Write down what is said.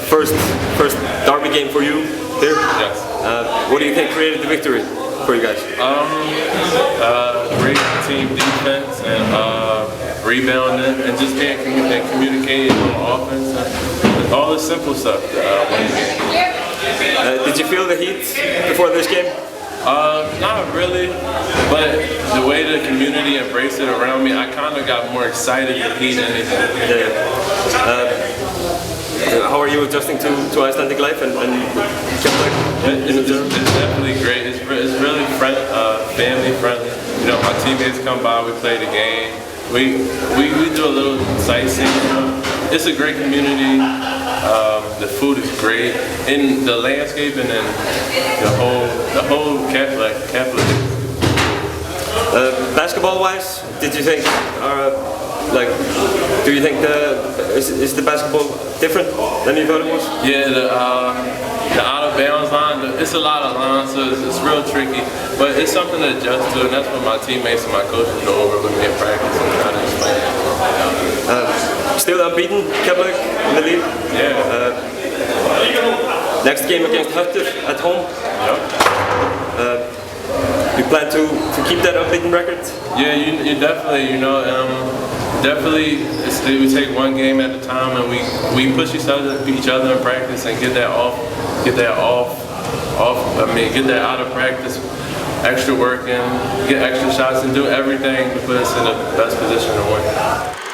First derby game for you here. Yes. What do you think created the victory for you guys? Great team defense and rebounding and just being communicating on offense and all the simple stuff that win the game. Did you feel the heat before this game? Not really, but the way the community embraced it around me, I kind of got more excited to heat anything. How are you adjusting to Icelandic life and It's definitely great. It's really family friendly. You know, my teammates come by, we play the game. We do a little sightseeing. You know. It's a great community. The food is great, and the landscape, and then the whole Catholic. Basketball-wise, did you think, do you think is the basketball different than you thought it was? Yeah, the out of bounds line, it's a lot of lines, so it's real tricky. But it's something to adjust to, and that's what my teammates and my coaches go over with me in practice and try to explain it. Still unbeaten, Keflavík in the league. Yeah. Next game against Höttur at home. Yep. You plan to keep that unbeaten record? Yeah, you definitely, we take one game at a time, and we push each other in practice and get that out of practice, extra work in, get extra shots, and do everything to put us in the best position to win.